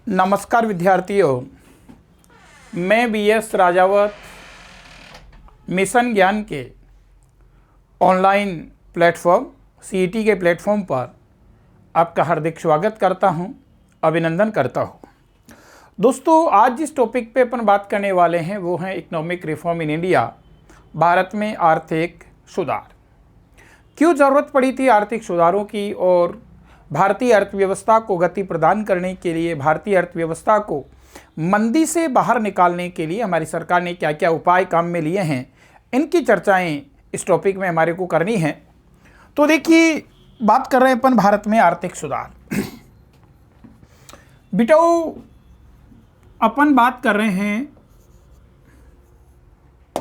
नमस्कार विद्यार्थियों, मैं BS राजावत मिशन ज्ञान के ऑनलाइन प्लेटफॉर्म CET के प्लेटफॉर्म पर आपका हार्दिक स्वागत करता हूं, अभिनंदन करता हूं। दोस्तों, आज जिस टॉपिक पे अपन बात करने वाले हैं वो है economic reform in India, Bharat में आर्थिक सुधार। क्यों ज़रूरत पड़ी थी आर्थिक सुधारों की और भारतीय अर्थव्यवस्था को गति प्रदान करने के लिए, भारतीय अर्थव्यवस्था को मंदी से बाहर निकालने के लिए हमारी सरकार ने क्या क्या उपाय काम में लिए हैं, इनकी चर्चाएं इस टॉपिक में हमारे को करनी है। तो देखिए, बात कर रहे हैं अपन भारत में आर्थिक सुधार। बेटाओ, अपन बात कर रहे हैं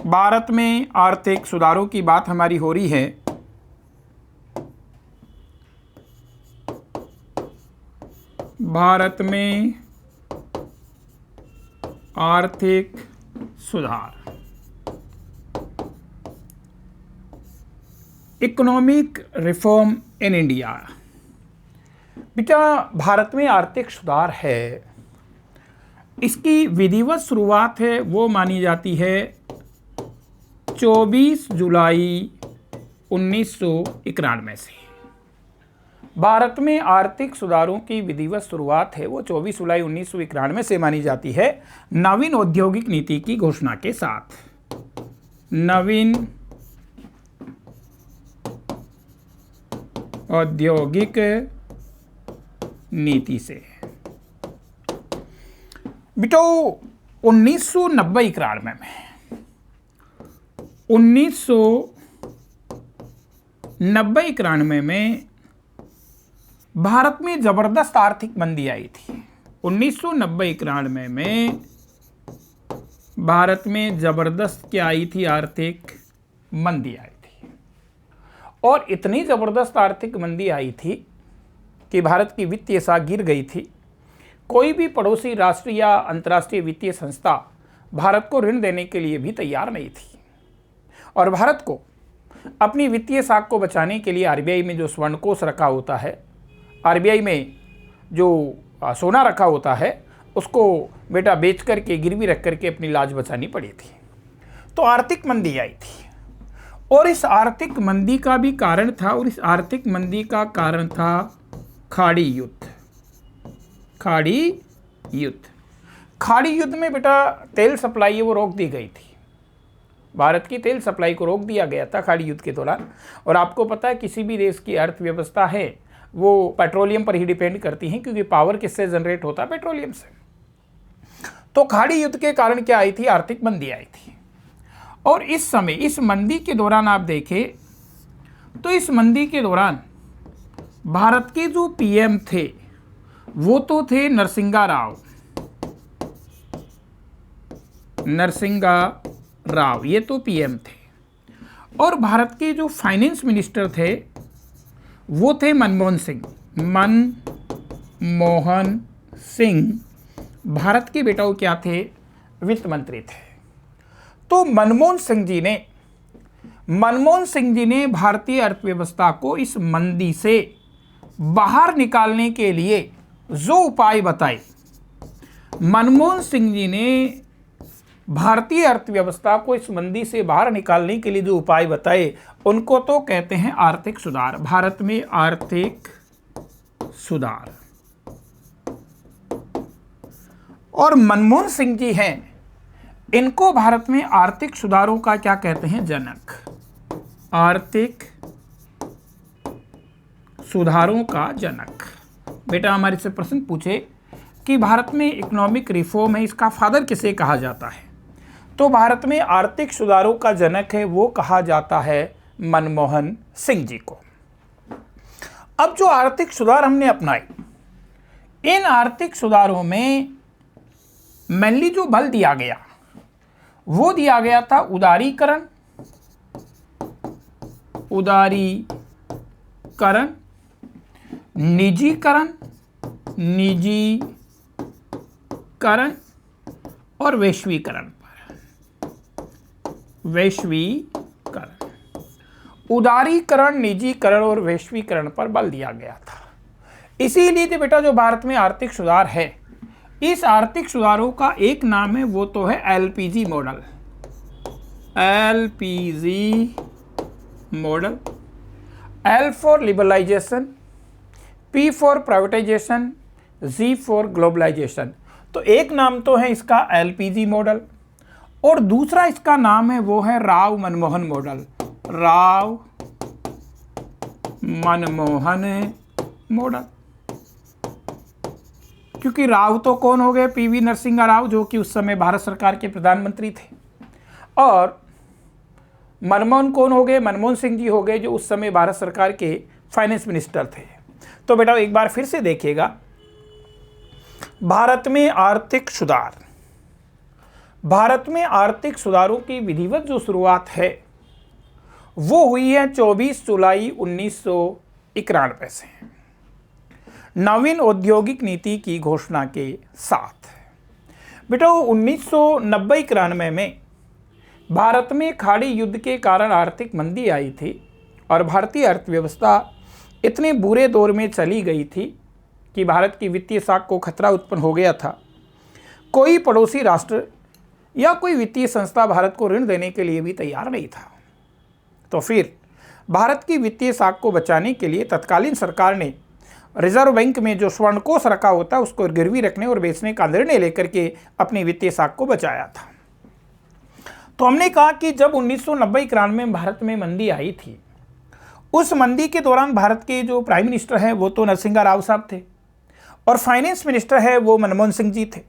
भारत में आर्थिक सुधारों की बात हमारी हो रही है। भारत में आर्थिक सुधार, इकोनॉमिक रिफॉर्म इन इंडिया। बेटा, भारत में आर्थिक सुधार है, इसकी विधिवत शुरुआत है वो मानी जाती है 24 जुलाई 1991 से। भारत में आर्थिक सुधारों की विधिवत शुरुआत है वो 24 जुलाई 1991 से मानी जाती है, नवीन औद्योगिक नीति की घोषणा के साथ। नवीन औद्योगिक नीति से बेटो 1990-91 में 1990-91 में भारत में जबरदस्त आर्थिक मंदी आई थी। 1990-91 में भारत में जबरदस्त क्या आई थी? आर्थिक मंदी आई थी। और इतनी जबरदस्त आर्थिक मंदी आई थी कि भारत की वित्तीय साख गिर गई थी। कोई भी पड़ोसी राष्ट्रीय या अंतर्राष्ट्रीय वित्तीय संस्था भारत को ऋण देने के लिए भी तैयार नहीं थी। और भारत को अपनी वित्तीय साख को बचाने के लिए RBI में जो स्वर्ण कोष रखा होता है, RBI में जो सोना रखा होता है, उसको बेटा बेच करके, गिरवी रख करके अपनी लाज बचानी पड़ी थी। तो आर्थिक मंदी आई थी और इस आर्थिक मंदी का भी कारण था, और इस आर्थिक मंदी का कारण था खाड़ी युद्ध। खाड़ी युद्ध में बेटा तेल सप्लाई है वो रोक दी गई थी। भारत की तेल सप्लाई को रोक दिया गया था खाड़ी युद्ध के दौरान। और आपको पता है किसी भी देश की अर्थव्यवस्था है वो पेट्रोलियम पर ही डिपेंड करती हैं, क्योंकि पावर किससे जनरेट होता है? पेट्रोलियम से। तो खाड़ी युद्ध के कारण क्या आई थी? आर्थिक मंदी आई थी। और इस समय इस मंदी के दौरान आप देखें तो इस मंदी के दौरान भारत के जो PM थे वो तो थे नरसिंहा राव, ये तो PM थे। और भारत के जो फाइनेंस मिनिस्टर थे वो थे मनमोहन सिंह। भारत के बेटा क्या थे? वित्त मंत्री थे। तो मनमोहन सिंह जी ने भारतीय अर्थव्यवस्था को इस मंदी से बाहर निकालने के लिए जो उपाय बताए, मनमोहन सिंह जी ने भारतीय अर्थव्यवस्था को इस मंदी से बाहर निकालने के लिए जो उपाय बताए, उनको तो कहते हैं आर्थिक सुधार। भारत में आर्थिक सुधार। और मनमोहन सिंह जी हैं, इनको भारत में आर्थिक सुधारों का क्या कहते हैं? जनक। आर्थिक सुधारों का जनक। बेटा, हमारे से प्रश्न पूछे कि भारत में इकोनॉमिक रिफॉर्म है, इसका फादर किसे कहा जाता है? तो भारत में आर्थिक सुधारों का जनक है वो कहा जाता है मनमोहन सिंह जी को। अब जो आर्थिक सुधार हमने अपनाए, इन आर्थिक सुधारों में मेनली जो बल दिया गया वो दिया गया था उदारीकरण, निजीकरण और वैश्वीकरण। उदारीकरण, निजीकरण और वैश्वीकरण पर बल दिया गया था। इसीलिए तो बेटा जो भारत में आर्थिक सुधार है इस आर्थिक सुधारों का एक नाम है, वो तो है LPG model. LPG model. L for liberalisation, P for privatisation, G for globalisation. तो एक नाम तो है इसका एलपीजी मॉडल और दूसरा इसका नाम है वो है राव मनमोहन मॉडल। राव मनमोहन मॉडल। क्योंकि राव तो कौन हो गए, पीवी नरसिम्हा राव, जो कि उस समय भारत सरकार के प्रधानमंत्री थे, और मनमोहन कौन हो गए, मनमोहन सिंह जी हो गए, जो उस समय भारत सरकार के फाइनेंस मिनिस्टर थे। तो बेटा एक बार फिर से देखिएगा, भारत में आर्थिक सुधार, भारत में आर्थिक सुधारों की विधिवत जो शुरुआत है वो हुई है 24 जुलाई 1991 से, नवीन औद्योगिक नीति की घोषणा के साथ। बेटा 1990-91 में भारत में खाड़ी युद्ध के कारण आर्थिक मंदी आई थी और भारतीय अर्थव्यवस्था इतने बुरे दौर में चली गई थी कि भारत की वित्तीय साख को खतरा उत्पन्न हो गया था। कोई पड़ोसी राष्ट्र या कोई वित्तीय संस्था भारत को ऋण देने के लिए भी तैयार नहीं था। तो फिर भारत की वित्तीय साख को बचाने के लिए तत्कालीन सरकार ने रिजर्व बैंक में जो स्वर्ण कोष रखा होता है उसको गिरवी रखने और बेचने का निर्णय लेकर के अपनी वित्तीय साख को बचाया था। तो हमने कहा कि जब 1990-91 में भारत में मंदी आई थी, उस मंदी के दौरान भारत के जो प्राइम मिनिस्टर हैं वो तो नरसिम्हा राव साहब थे और फाइनेंस मिनिस्टर है वो मनमोहन सिंह जी थे।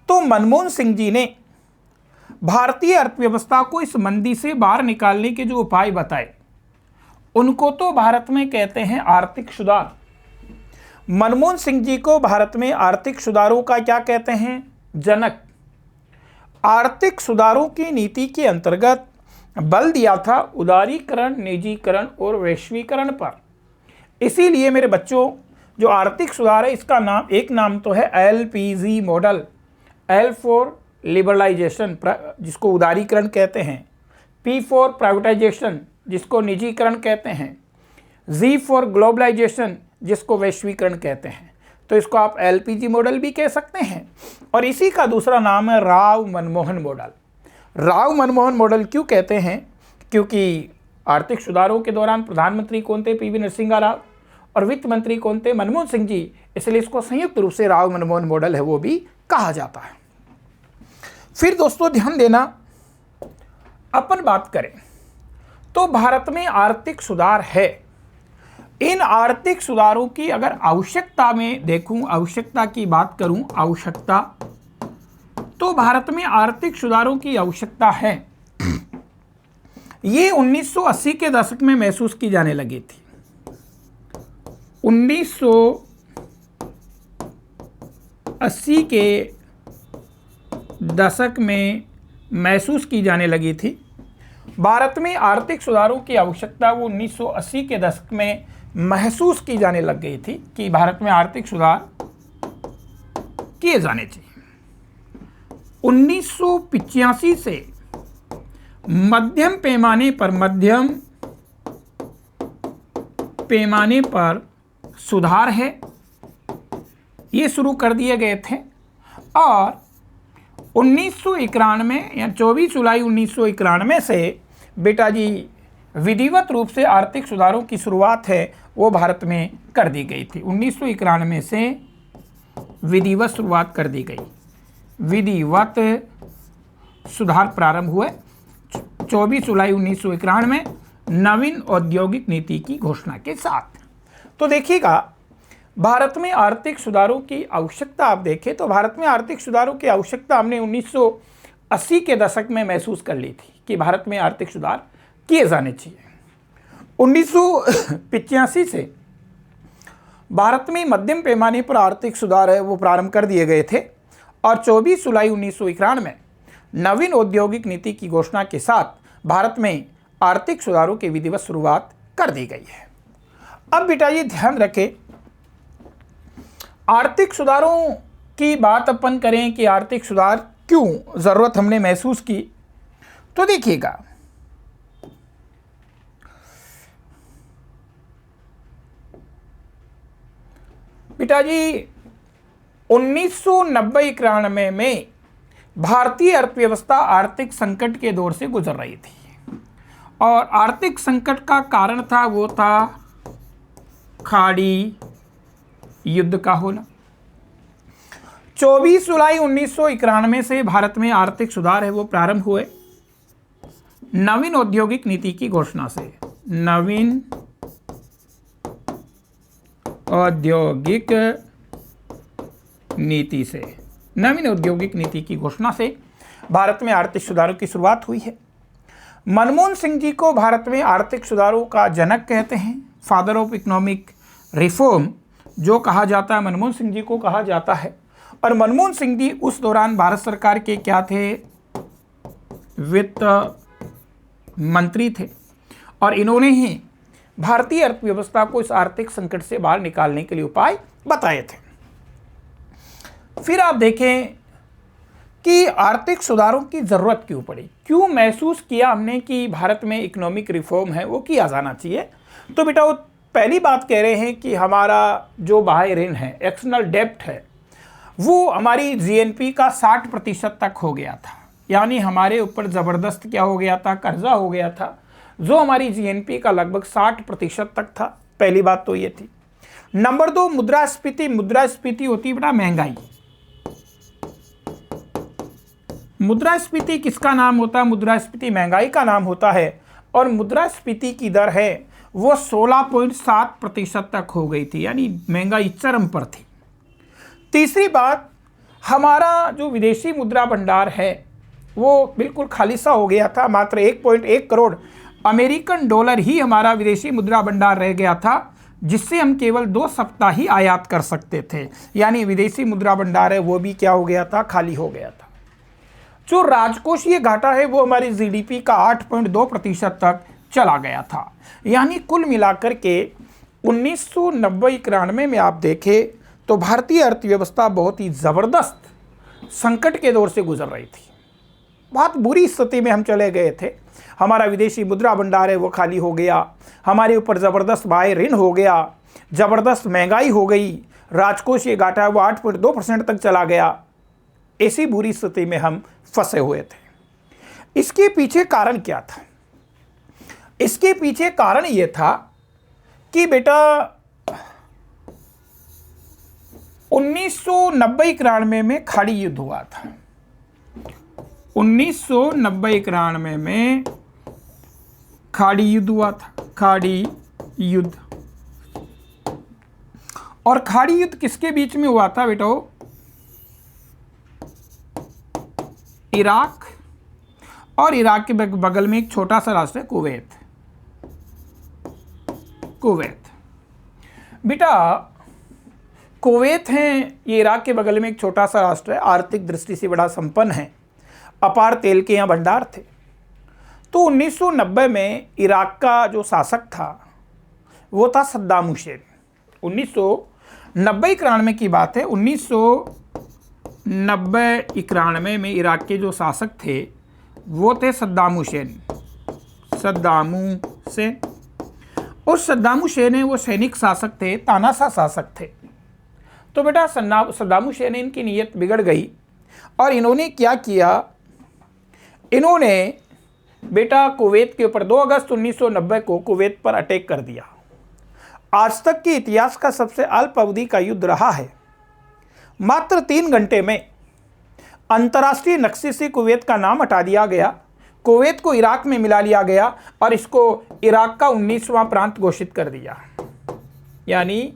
तो मनमोहन सिंह जी ने भारतीय अर्थव्यवस्था को इस मंदी से बाहर निकालने के जो उपाय बताए उनको तो भारत में कहते हैं आर्थिक सुधार। मनमोहन सिंह जी को भारत में आर्थिक सुधारों का क्या कहते हैं, जनक। आर्थिक सुधारों की नीति के अंतर्गत बल दिया था उदारीकरण, निजीकरण और वैश्वीकरण पर। इसीलिए मेरे बच्चों जो आर्थिक सुधार है इसका नाम, एक नाम तो है LPG model. L for liberalisation जिसको उदारीकरण कहते हैं, पी फॉर प्राइवेटाइजेशन जिसको निजीकरण कहते हैं, जी फॉर ग्लोबलाइजेशन जिसको वैश्वीकरण कहते हैं। तो इसको आप एलपीजी मॉडल भी कह सकते हैं। और इसी का दूसरा नाम है राव मनमोहन मॉडल। राव मनमोहन मॉडल क्यों कहते हैं, क्योंकि आर्थिक सुधारों के दौरान प्रधानमंत्री कौन थे, पीवी नरसिम्हा राव, और वित्त मंत्री कौन थे, मनमोहन सिंह जी। इसलिए इसको संयुक्त रूप से राव मनमोहन मॉडल है वो भी कहा जाता है। फिर दोस्तों ध्यान देना, अपन बात करें तो भारत में आर्थिक सुधार है। इन आर्थिक सुधारों की अगर आवश्यकता में देखूं, आवश्यकता की बात करूं, आवश्यकता, तो भारत में आर्थिक सुधारों की आवश्यकता है। ये 1980 के दशक में महसूस की जाने लगी थी। 1980 के दशक में महसूस की जाने लगी थी। भारत में आर्थिक सुधारों की आवश्यकता वो 1980 के दशक में महसूस की जाने लग गई थी कि भारत में आर्थिक सुधार किए जाने चाहिए। 1985 से मध्यम पैमाने पर सुधार है, ये शुरू कर दिए गए थे। और 1991 या 24 जुलाई 1991 से बेटा जी विधिवत रूप से आर्थिक सुधारों की शुरुआत है वो भारत में कर दी गई थी। 1991 से विधिवत शुरुआत कर दी गई, विधिवत सुधार प्रारंभ हुए 24 जुलाई 1991 में नवीन औद्योगिक नीति की घोषणा के साथ। तो देखिएगा भारत में आर्थिक सुधारों की आवश्यकता आप देखें तो भारत में आर्थिक सुधारों की आवश्यकता हमने 1980 के दशक में महसूस कर ली थी कि भारत में आर्थिक सुधार किए जाने चाहिए। 1985 से भारत में मध्यम पैमाने पर आर्थिक सुधार है वो प्रारंभ कर दिए गए थे और 24 जुलाई 1991 में नवीन औद्योगिक नीति की घोषणा के साथ भारत में आर्थिक सुधारों की विधिवत शुरुआत कर दी गई है। अब बेटा ये ध्यान रखें, आर्थिक सुधारों की बात अपन करें कि आर्थिक सुधार क्यों ज़रूरत हमने महसूस की, तो देखिएगा बेटा जी 1990-91 में भारतीय अर्थव्यवस्था आर्थिक संकट के दौर से गुजर रही थी और आर्थिक संकट का कारण था वो था खाड़ी युद्ध का होना। 24 जुलाई 1991 से भारत में आर्थिक सुधार है वो प्रारंभ हुए नवीन औद्योगिक नीति की घोषणा से। नवीन औद्योगिक नीति से, नवीन औद्योगिक नीति की घोषणा से भारत में आर्थिक सुधारों की शुरुआत हुई है। मनमोहन सिंह जी को भारत में आर्थिक सुधारों का जनक कहते हैं, फादर ऑफ इकोनॉमिक रिफॉर्म जो कहा जाता है, मनमोहन सिंह जी को कहा जाता है। और मनमोहन सिंह जी उस दौरान भारत सरकार के क्या थे, वित्त मंत्री थे और इन्होंने ही भारतीय अर्थव्यवस्था को इस आर्थिक संकट से बाहर निकालने के लिए उपाय बताए थे। फिर आप देखें कि आर्थिक सुधारों की ज़रूरत क्यों पड़ी, क्यों महसूस किया हमने कि भारत में इकोनॉमिक रिफॉर्म है वो किया जाना चाहिए। तो बेटा वो पहली बात कह रहे हैं कि हमारा जो बाह्य ऋण है, एक्सटर्नल डेब्ट है, वो हमारी जीएनपी का 60% तक हो गया था। यानी हमारे ऊपर ज़बरदस्त क्या हो गया था, कर्जा हो गया था जो हमारी जीएनपी का लगभग 60% तक था। पहली बात तो ये थी। नंबर 2 मुद्रास्फीति। मुद्रास्फीति होती है बेटा महंगाई। मुद्रास्फीति किसका नाम होता है? मुद्रास्फीति महंगाई का नाम होता है और मुद्रास्फीति की दर है वो 16.7% तक हो गई थी, यानी महंगाई चरम पर थी। तीसरी बात, हमारा जो विदेशी मुद्रा भंडार है वो बिल्कुल खाली सा हो गया था। मात्र 1.1 करोड़ अमेरिकन डॉलर ही हमारा विदेशी मुद्रा भंडार रह गया था, जिससे हम केवल 2 सप्ताह ही आयात कर सकते थे। यानी विदेशी मुद्रा भंडार है वो भी क्या हो गया था, खाली हो गया था। जो राजकोषीय घाटा है वो हमारी जीडीपी का 8.2% तक चला गया था। यानी कुल मिलाकर के 1990-91 में आप देखें तो भारतीय अर्थव्यवस्था बहुत ही ज़बरदस्त संकट के दौर से गुजर रही थी। बहुत बुरी स्थिति में हम चले गए थे। हमारा विदेशी मुद्रा भंडार है वो खाली हो गया, हमारे ऊपर ज़बरदस्त बाह्य ऋण हो गया, ज़बरदस्त महंगाई हो गई, राजकोषीय घाटा है वो 8.2% तक चला गया। ऐसी बुरी स्थिति में हम फंसे हुए थे। इसके पीछे कारण क्या था? इसके पीछे कारण ये था कि बेटा 1990-91 में खाड़ी युद्ध हुआ था। 1990-91 में खाड़ी युद्ध हुआ था। खाड़ी युद्ध, और खाड़ी युद्ध किसके बीच में हुआ था बेटा? इराक और इराक के बगल में एक छोटा सा राष्ट्र है कुवैत। कुवैत बेटा, कुवैत है ये इराक के बगल में एक छोटा सा राष्ट्र है, आर्थिक दृष्टि से बड़ा संपन्न है, अपार तेल के यहाँ भंडार थे। तो 1990 में इराक का जो शासक था वो था सद्दाम हुसैन। 1990-91 की बात है। 1990-91 में इराक के जो शासक थे वो थे सद्दाम हुसैन। सद्दाम हुसैन, और सद्दाम हुसैन है वो सैनिक शासक थे, तानाशाह शासक थे। तो बेटा सद्दाम हुसैन इनकी नीयत बिगड़ गई और इन्होंने क्या किया, इन्होंने बेटा कुवैत के ऊपर 2 अगस्त 1990 को कुवैत पर अटैक कर दिया। आज तक के इतिहास का सबसे अल्प अवधि का युद्ध रहा है। मात्र 3 घंटे में अंतर्राष्ट्रीय नक्शे से कुवैत का नाम हटा दिया गया, कुवैत को इराक में मिला लिया गया और इसको इराक का 19वां प्रांत घोषित कर दिया। यानी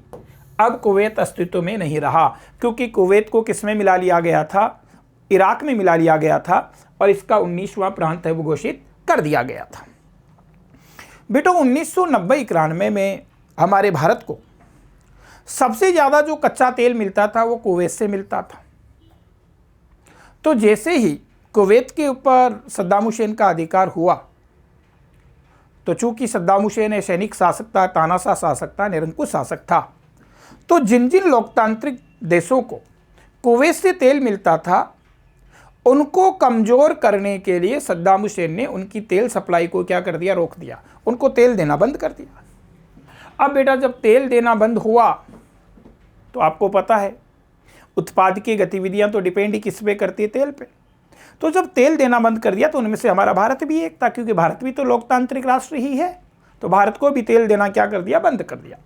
अब कुवैत अस्तित्व में नहीं रहा, क्योंकि कुवैत को किस में मिला लिया गया था? इराक में मिला लिया गया था और इसका 19वां प्रांत है वो घोषित कर दिया गया था। बेटो 1990-91 में हमारे भारत को सबसे ज़्यादा जो कच्चा तेल मिलता था वो कुवैत से मिलता था। तो जैसे ही कुवैत के ऊपर सद्दाम हुसैन का अधिकार हुआ, तो चूंकि सद्दाम हुसैन एक सैनिक शासक था, तानाशाह शासक था, निरंकुश शासक था, तो जिन जिन लोकतांत्रिक देशों को कुवैत से तेल मिलता था उनको कमज़ोर करने के लिए सद्दाम हुसैन ने उनकी तेल सप्लाई को क्या कर दिया? रोक दिया, उनको तेल देना बंद कर दिया। अब बेटा जब तेल देना बंद हुआ तो आपको पता है उत्पाद की गतिविधियां तो डिपेंड ही किस पे करती है? तेल पे। तो जब तेल देना बंद कर दिया तो उनमें से हमारा भारत भी एक था, क्योंकि भारत भी तो लोकतांत्रिक राष्ट्र ही है। तो भारत को भी तेल देना क्या कर दिया? बंद कर दिया।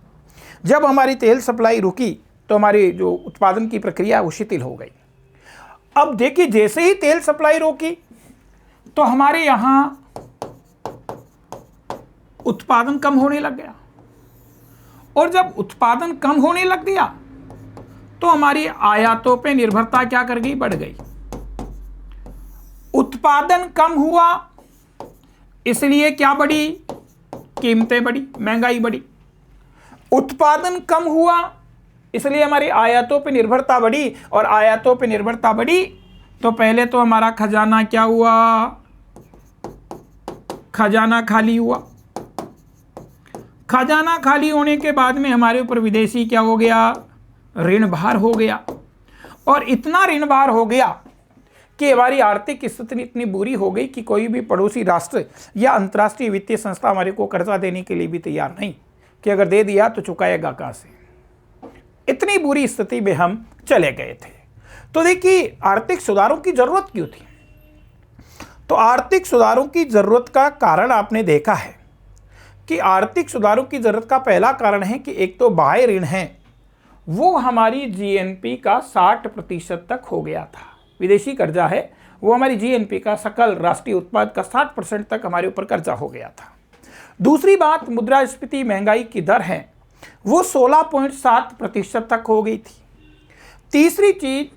जब हमारी तेल सप्लाई रुकी तो हमारी जो उत्पादन की प्रक्रिया वो शिथिल हो गई। अब देखिए, जैसे ही तेल सप्लाई रोकी तो हमारे यहां उत्पादन कम होने लग गया, और जब उत्पादन कम होने लग गया तो हमारी आयातों पे निर्भरता क्या कर गई? बढ़ गई। उत्पादन कम हुआ, इसलिए क्या बढ़ी? कीमतें बढ़ी, महंगाई बढ़ी। उत्पादन कम हुआ, इसलिए हमारी आयातों पे निर्भरता बढ़ी, और आयातों पे निर्भरता बढ़ी तो पहले तो हमारा खजाना क्या हुआ? खजाना खाली हुआ। खजाना खाली होने के बाद में हमारे ऊपर विदेशी क्या हो गया? ऋण भार हो गया। और इतना ऋण भार हो गया कि हमारी आर्थिक स्थिति इतनी बुरी हो गई कि कोई भी पड़ोसी राष्ट्र या अंतर्राष्ट्रीय वित्तीय संस्था हमारे को कर्जा देने के लिए भी तैयार नहीं, कि अगर दे दिया तो चुकाएगा कहां से। इतनी बुरी स्थिति में हम चले गए थे। तो देखिए, आर्थिक सुधारों की जरूरत क्यों थी? तो आर्थिक सुधारों की जरूरत का कारण आपने देखा है कि आर्थिक सुधारों की जरूरत का पहला कारण है कि एक तो बाह्य ऋण है, वो हमारी जीएनपी का 60% तक हो गया था। विदेशी कर्जा है वो हमारी जीएनपी का, सकल राष्ट्रीय उत्पाद का 60% तक हमारे ऊपर कर्जा हो गया था। दूसरी बात, मुद्रास्फीति महंगाई की दर है वो 16.7% तक हो गई थी। तीसरी चीज,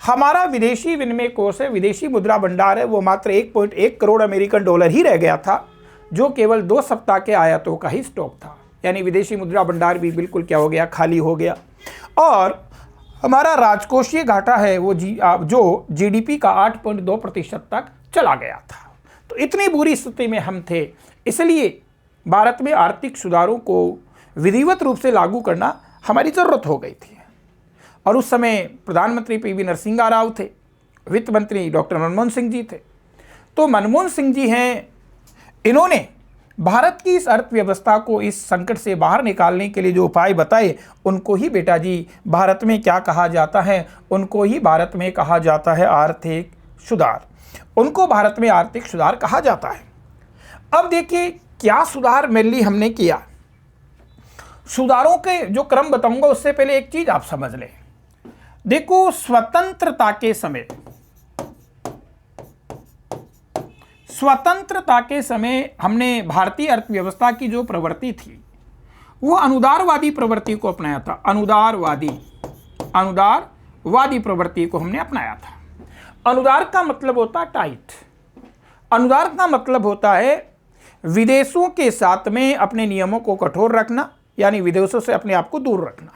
हमारा विदेशी विनिमय कोष है, विदेशी मुद्रा भंडार है, वो मात्र 1.1 करोड़ अमेरिकन डॉलर ही रह गया था, जो केवल 2 सप्ताह के आयातों का ही स्टॉक था। यानी विदेशी मुद्रा भंडार भी बिल्कुल क्या हो गया? खाली हो गया। और हमारा राजकोषीय घाटा है वो जो जीडीपी का 8.2% तक चला गया था। तो इतनी बुरी स्थिति में हम थे, इसलिए भारत में आर्थिक सुधारों को विधिवत रूप से लागू करना हमारी ज़रूरत हो गई थी। और उस समय प्रधानमंत्री पीवी नरसिम्हा राव थे, वित्त मंत्री डॉक्टर मनमोहन सिंह जी थे। तो मनमोहन सिंह जी हैं, इन्होंने भारत की इस अर्थव्यवस्था को इस संकट से बाहर निकालने के लिए जो उपाय बताए, उनको ही बेटा जी भारत में क्या कहा जाता है? उनको ही भारत में कहा जाता है आर्थिक सुधार। उनको भारत में आर्थिक सुधार कहा जाता है। अब देखिए, क्या सुधार मेनली हमने किया? सुधारों के जो क्रम बताऊंगा उससे पहले एक चीज आप समझ लें। देखो, स्वतंत्रता के समय हमने भारतीय अर्थव्यवस्था की जो प्रवृत्ति थी वो अनुदारवादी प्रवृत्ति को अपनाया था। अनुदारवादी प्रवृत्ति को हमने अपनाया था। अनुदार का मतलब होता है टाइट। अनुदार का मतलब होता है विदेशों के साथ में अपने नियमों को कठोर रखना, यानी विदेशों से अपने आप को दूर रखना,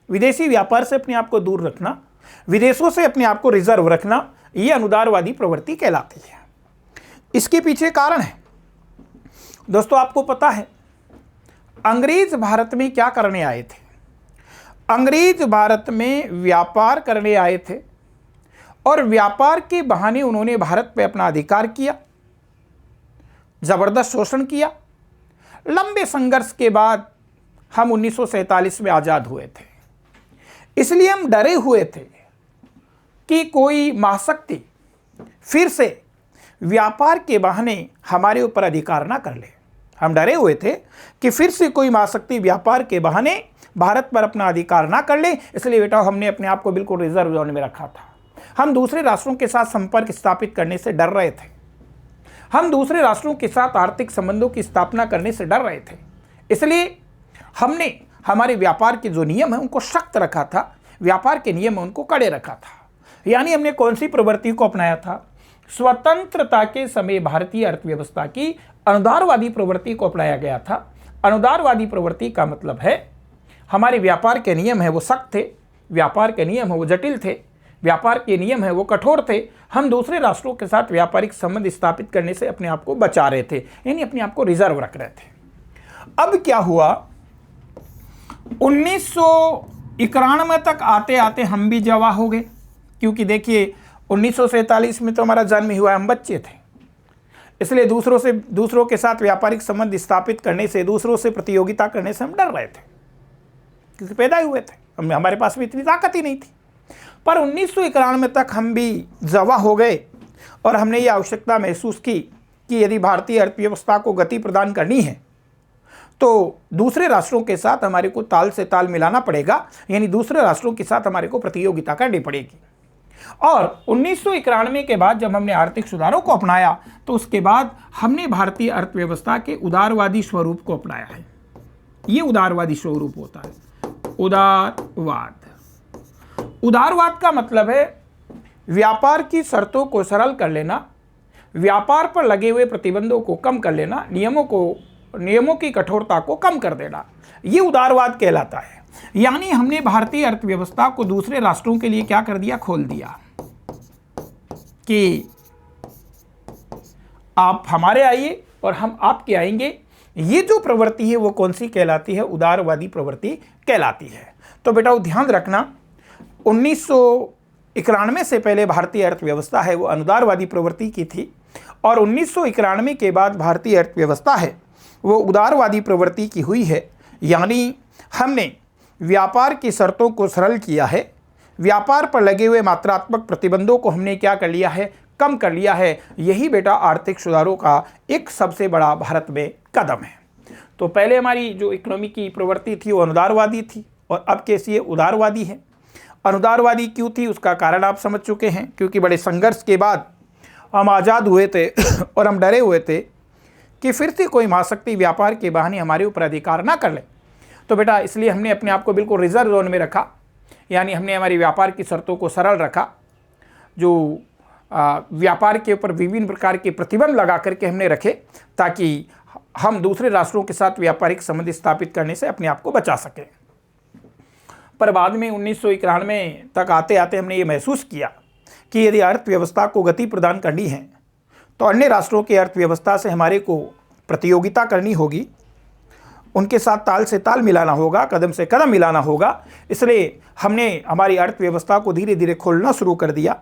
विदेशी व्यापार से अपने आप को दूर रखना, विदेशों से अपने आप को रिजर्व रखना, ये अनुदारवादी प्रवृत्ति कहलाती है। इसके पीछे कारण है दोस्तों, आपको पता है अंग्रेज भारत में क्या करने आए थे? अंग्रेज भारत में व्यापार करने आए थे, और व्यापार के बहाने उन्होंने भारत पे अपना अधिकार किया, जबरदस्त शोषण किया। लंबे संघर्ष के बाद हम 1947 में आजाद हुए थे। इसलिए हम डरे हुए थे कि कोई महाशक्ति फिर से व्यापार के बहाने हमारे ऊपर अधिकार ना कर ले। हम डरे हुए थे कि फिर से कोई महाशक्ति व्यापार के बहाने भारत पर अपना अधिकार ना कर ले। इसलिए बेटा हमने अपने आप को बिल्कुल रिजर्व जोन में रखा था। हम दूसरे राष्ट्रों के साथ संपर्क स्थापित करने से डर रहे थे। हम दूसरे राष्ट्रों के साथ आर्थिक संबंधों की स्थापना करने से डर रहे थे। इसलिए हमने हमारे व्यापार के जो नियम है उनको सख्त रखा था, व्यापार के नियम उनको कड़े रखा था। यानी हमने कौन सी प्रवृत्ति को अपनाया था? स्वतंत्रता के समय भारतीय अर्थव्यवस्था की अनुदारवादी प्रवृत्ति को अपनाया गया था। अनुदारवादी प्रवृत्ति का मतलब है हमारे व्यापार के नियम है वो सख्त थे, व्यापार के नियम है वो जटिल थे, व्यापार के नियम है वो कठोर थे। हम दूसरे राष्ट्रों के साथ व्यापारिक संबंध स्थापित करने से अपने आप को बचा रहे थे, यानी अपने आप को रिजर्व रख रहे थे। अब क्या हुआ, 1991 तक आते आते हम भी जवा हो गए, क्योंकि देखिए 1947 में तो हमारा जन्म हुआ, हम बच्चे थे। इसलिए दूसरों के साथ व्यापारिक संबंध स्थापित करने से, दूसरों से प्रतियोगिता करने से हम डर रहे थे, क्योंकि पैदा ही हुए थे, हमारे पास भी इतनी ताकत ही नहीं थी। पर 1991 तक हम भी जवा हो गए और हमने ये आवश्यकता महसूस की कि यदि भारतीय अर्थव्यवस्था को गति प्रदान करनी है तो दूसरे राष्ट्रों के साथ हमारे को ताल से ताल मिलाना पड़ेगा, यानी दूसरे राष्ट्रों के साथ हमारे को प्रतियोगिता करनी पड़ेगी। और 1991 के बाद जब हमने आर्थिक सुधारों को अपनाया तो उसके बाद हमने भारतीय अर्थव्यवस्था के उदारवादी स्वरूप को अपनाया है। ये उदारवादी स्वरूप होता है, उदारवाद का मतलब है व्यापार की शर्तों को सरल कर लेना, व्यापार पर लगे हुए प्रतिबंधों को कम कर लेना, नियमों की कठोरता को कम कर देना, ये उदारवाद कहलाता है। यानी हमने भारतीय अर्थव्यवस्था को दूसरे राष्ट्रों के लिए क्या कर दिया, खोल दिया कि आप हमारे आइए और हम आपके आएंगे। ये जो प्रवृत्ति है वो कौन सी कहलाती है, उदारवादी प्रवृत्ति कहलाती है। तो बेटा ध्यान रखना, 1991 से पहले भारतीय अर्थव्यवस्था है वो अनुदारवादी प्रवृत्ति की थी और 1991 के बाद भारतीय अर्थव्यवस्था है वो उदारवादी प्रवृत्ति की हुई है। यानी हमने व्यापार की शर्तों को सरल किया है, व्यापार पर लगे हुए मात्रात्मक प्रतिबंधों को हमने क्या कर लिया है, कम कर लिया है। यही बेटा आर्थिक सुधारों का एक सबसे बड़ा भारत में कदम है। तो पहले हमारी जो इकोनॉमी की प्रवृत्ति थी वो अनुदारवादी थी और अब कैसी है, उदारवादी है। अनुदारवादी क्यों थी उसका कारण आप समझ चुके हैं, क्योंकि बड़े संघर्ष के बाद हम आज़ाद हुए थे और हम डरे हुए थे कि फिर से कोई महाशक्ति व्यापार के बहाने हमारे ऊपर अधिकार ना कर ले। तो बेटा इसलिए हमने अपने आप को बिल्कुल रिजर्व जोन में रखा, यानी हमने हमारी व्यापार की शर्तों को सरल रखा। जो व्यापार के ऊपर विभिन्न प्रकार के प्रतिबंध लगा करके हमने रखे ताकि हम दूसरे राष्ट्रों के साथ व्यापारिक संबंध स्थापित करने से अपने आप को बचा सकें। पर बाद में 1991 तक आते आते हमने ये महसूस किया कि यदि अर्थव्यवस्था को गति प्रदान करनी है तो अन्य राष्ट्रों की अर्थव्यवस्था से हमारे को प्रतियोगिता करनी होगी, उनके साथ ताल से ताल मिलाना होगा, कदम से कदम मिलाना होगा। इसलिए हमने हमारी अर्थव्यवस्था को धीरे धीरे खोलना शुरू कर दिया,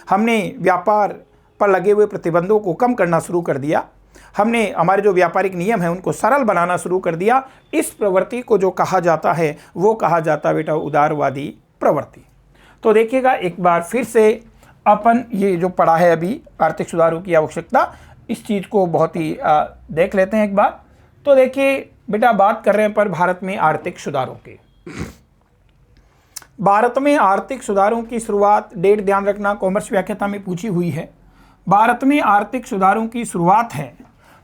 हमने व्यापार पर लगे हुए प्रतिबंधों को कम करना शुरू कर दिया, हमने हमारे जो व्यापारिक नियम हैं उनको सरल बनाना शुरू कर दिया। इस प्रवृत्ति को जो कहा जाता है वो कहा जाता है बेटा उदारवादी प्रवृत्ति। तो देखिएगा एक बार फिर से अपन ये जो पढ़ा है अभी आर्थिक सुधारों की आवश्यकता, इस चीज़ को बहुत ही देख लेते हैं एक बार। तो देखिए बेटा बात कर रहे हैं पर भारत में आर्थिक सुधारों के। भारत में आर्थिक सुधारों की शुरुआत, डेट ध्यान रखना, कॉमर्स व्याख्याता में पूछी हुई है। भारत में आर्थिक सुधारों की शुरुआत है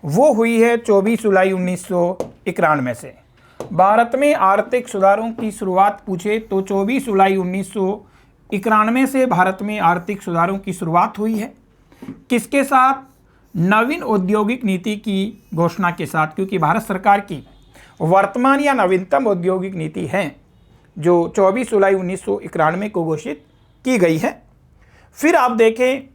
वो हुई है 24 जुलाई 1991 से। भारत में आर्थिक सुधारों की शुरुआत पूछे तो 24 जुलाई 1991 से भारत में आर्थिक सुधारों की शुरुआत हुई है। किसके साथ, नवीन औद्योगिक नीति की घोषणा के साथ, क्योंकि भारत सरकार की वर्तमान या नवीनतम औद्योगिक नीति है जो 24 जुलाई 1991 को घोषित की गई है। फिर आप देखें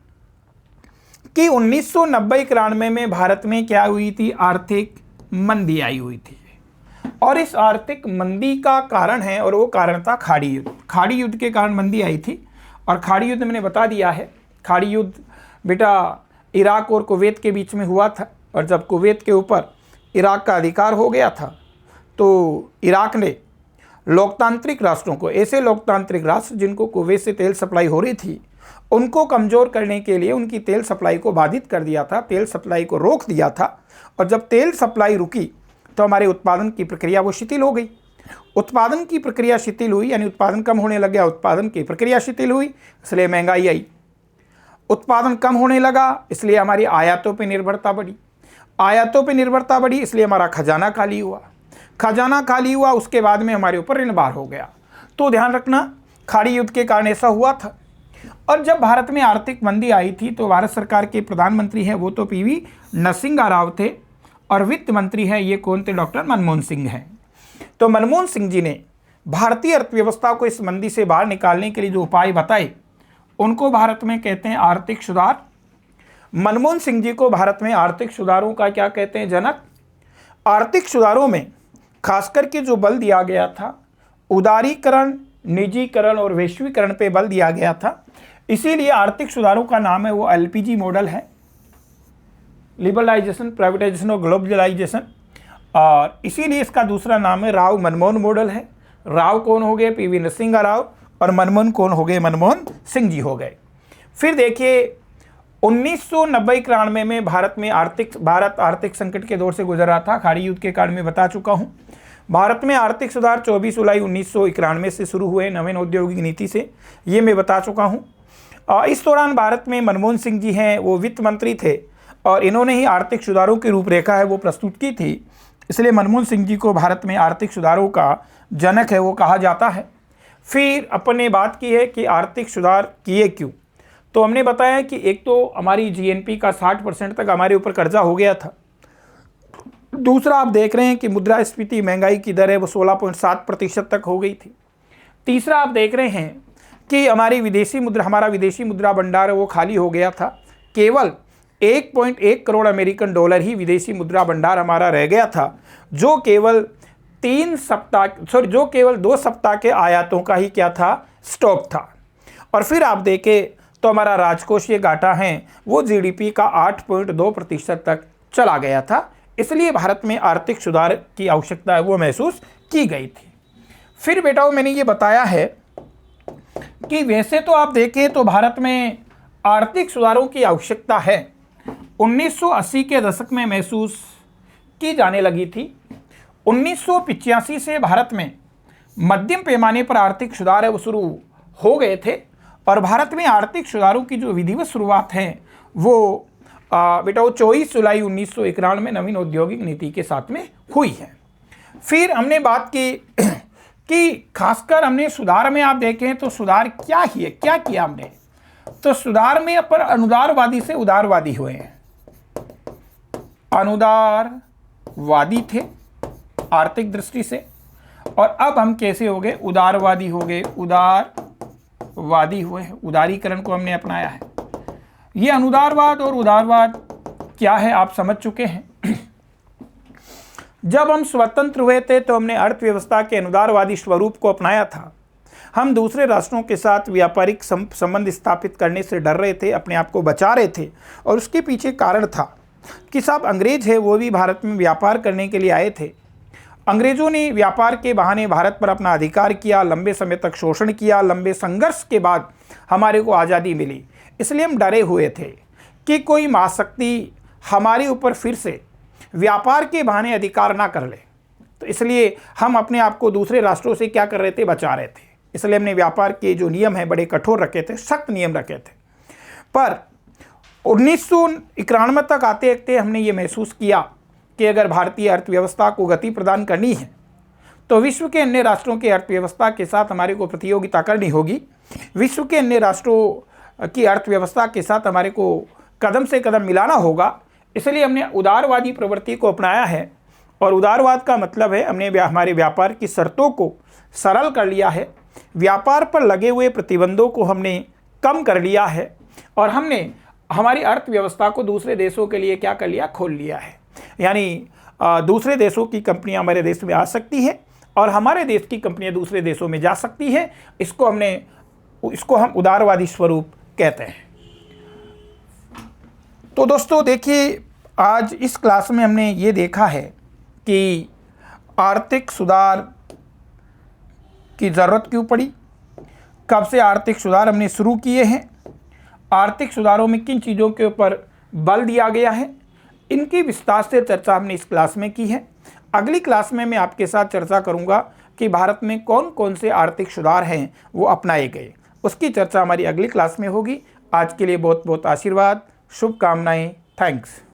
कि 1990-91 में भारत में क्या हुई थी, आर्थिक मंदी आई हुई थी और इस आर्थिक मंदी का कारण है और वो कारण था खाड़ी युद्ध। खाड़ी युद्ध के कारण मंदी आई थी और खाड़ी युद्ध मैंने बता दिया है। खाड़ी युद्ध बेटा इराक और कुवैत के बीच में हुआ था और जब कुवैत के ऊपर इराक का अधिकार हो गया था तो इराक ने लोकतांत्रिक राष्ट्रों को, ऐसे लोकतांत्रिक राष्ट्र जिनको कुवैत से तेल सप्लाई हो रही थी, उनको कमज़ोर करने के लिए उनकी तेल सप्लाई को बाधित कर दिया था, तेल सप्लाई को रोक दिया था। और जब तेल सप्लाई रुकी तो हमारे उत्पादन की प्रक्रिया वो शिथिल हो गई। उत्पादन की प्रक्रिया शिथिल हुई यानी उत्पादन कम होने लग गया, उत्पादन की प्रक्रिया शिथिल हुई इसलिए महंगाई आई। उत्पादन कम होने लगा इसलिए हमारी आयातों पर निर्भरता बढ़ी, आयातों पर निर्भरता बढ़ी इसलिए हमारा खजाना खाली हुआ, खजाना खाली हुआ उसके बाद में हमारे ऊपर ऋण भार हो गया। तो ध्यान रखना खाड़ी युद्ध के कारण ऐसा हुआ था। और जब भारत में आर्थिक मंदी आई थी तो भारत सरकार के प्रधानमंत्री हैं वो तो पीवी नरसिम्हा राव थे और वित्त मंत्री हैं ये कौन थे, डॉक्टर मनमोहन सिंह हैं। तो मनमोहन सिंह जी ने भारतीय अर्थव्यवस्था को इस मंदी से बाहर निकालने के लिए जो उपाय बताए उनको भारत में कहते हैं आर्थिक सुधार। मनमोहन सिंह जी को भारत में आर्थिक सुधारों का क्या कहते हैं, जनक। आर्थिक सुधारों में खास करके जो बल दिया गया था उदारीकरण, निजीकरण और वैश्वीकरण पे बल दिया गया था, इसीलिए आर्थिक सुधारों का नाम है वो एलपीजी मॉडल है, लिबरलाइजेशन, प्राइवेटाइजेशन और ग्लोबलाइजेशन। और इसीलिए इसका दूसरा नाम है राव मनमोहन मॉडल है। राव कौन हो गए, पीवी नरसिम्हा राव और मनमोहन कौन हो गए? मनमोहन सिंह जी हो गए। फिर देखिए 1990-91 में भारत आर्थिक संकट के दौर से गुजर रहा था। खाड़ी युद्ध के कारण में बता चुका हूं। भारत में आर्थिक सुधार 24 जुलाई 1991 से शुरू हुए नवीन औद्योगिक नीति से, ये मैं बता चुका हूं। इस दौरान भारत में मनमोहन सिंह जी हैं, वो वित्त मंत्री थे और इन्होंने ही आर्थिक सुधारों की रूपरेखा है वो प्रस्तुत की थी। इसलिए मनमोहन सिंह जी को भारत में आर्थिक सुधारों का जनक है वो कहा जाता है। फिर अपन ने बात की है कि आर्थिक सुधार किए क्यों, तो हमने बताया कि एक तो हमारी जीएनपी का 60% तक हमारे ऊपर कर्जा हो गया था। दूसरा आप देख रहे हैं कि मुद्रास्फीति महंगाई की दर है वो 16.7% तक हो गई थी। तीसरा आप देख रहे हैं कि हमारा विदेशी मुद्रा भंडार है वो खाली हो गया था। केवल 1.1 करोड़ अमेरिकन डॉलर ही विदेशी मुद्रा भंडार हमारा रह गया था, जो केवल 2 सप्ताह के आयातों का ही क्या था? स्टॉक था। और फिर आप देखें तो हमारा राजकोषीय घाटा है वो जीडीपी का 8.2% तक चला गया था। इसलिए भारत में आर्थिक सुधार की आवश्यकता है वो महसूस की गई थी। फिर बेटाओ मैंने ये बताया है कि वैसे तो आप देखें तो भारत में आर्थिक सुधारों की आवश्यकता है 1980 के दशक में महसूस की जाने लगी थी। 1985 से भारत में मध्यम पैमाने पर आर्थिक सुधार है वो शुरू हो गए थे और भारत में आर्थिक सुधारों की जो विधिवत शुरुआत है वो बेटा 24 जुलाई 1991 में नवीन औद्योगिक नीति के साथ में हुई है। फिर हमने बात की कि खासकर हमने सुधार में आप देखें तो सुधार क्या किया हमने, तो सुधार में अपन अनुदारवादी से उदारवादी हुए हैं। अनुदारवादी थे आर्थिक दृष्टि से और अब हम कैसे हो गए? उदारवादी हो गए, उदारवादी हुए हैं, उदारीकरण को हमने अपनाया है। ये अनुदारवाद और उदारवाद क्या है आप समझ चुके हैं। जब हम स्वतंत्र हुए थे तो हमने अर्थव्यवस्था के अनुदारवादी स्वरूप को अपनाया था। हम दूसरे राष्ट्रों के साथ व्यापारिक संबंध स्थापित करने से डर रहे थे, अपने आप को बचा रहे थे और उसके पीछे कारण था कि साहब अंग्रेज है वो भी भारत में व्यापार करने के लिए आए थे। अंग्रेजों ने व्यापार के बहाने भारत पर अपना अधिकार किया, लंबे समय तक शोषण किया। लंबे संघर्ष के बाद हमारे को आज़ादी मिली। इसलिए हम डरे हुए थे कि कोई महाशक्ति हमारे ऊपर फिर से व्यापार के बहाने अधिकार ना कर ले, तो इसलिए हम अपने आप को दूसरे राष्ट्रों से क्या कर रहे थे? बचा रहे थे। इसलिए हमने व्यापार के जो नियम हैं बड़े कठोर रखे थे, सख्त नियम रखे थे। पर 1991 तक आते आते हमने ये महसूस किया कि अगर भारतीय अर्थव्यवस्था को गति प्रदान करनी है तो विश्व के अन्य राष्ट्रों की अर्थव्यवस्था के साथ हमारे को प्रतियोगिता करनी होगी। विश्व के अन्य राष्ट्रों की अर्थव्यवस्था के साथ हमारे को कदम से कदम मिलाना होगा। इसलिए हमने उदारवादी प्रवृत्ति को अपनाया है और उदारवाद का मतलब है हमने हमारे व्यापार की शर्तों को सरल कर लिया है, व्यापार पर लगे हुए प्रतिबंधों को हमने कम कर लिया है और हमने हमारी अर्थव्यवस्था को दूसरे देशों के लिए क्या कर लिया? खोल लिया है। यानी दूसरे देशों की कंपनियां हमारे देश में आ सकती हैं और हमारे देश की कंपनियां दूसरे देशों में जा सकती है। इसको हम उदारवादी स्वरूप कहते हैं। तो दोस्तों देखिए आज इस क्लास में हमने ये देखा है कि आर्थिक सुधार की ज़रूरत क्यों पड़ी, कब से आर्थिक सुधार हमने शुरू किए हैं, आर्थिक सुधारों में किन चीज़ों के ऊपर बल दिया गया है, इनकी विस्तार से चर्चा हमने इस क्लास में की है। अगली क्लास में मैं आपके साथ चर्चा करूंगा कि भारत में कौन कौन से आर्थिक सुधार हैं वो अपनाए गए। उसकी चर्चा हमारी अगली क्लास में होगी। आज के लिए बहुत बहुत आशीर्वाद, शुभकामनाएं। थैंक्स।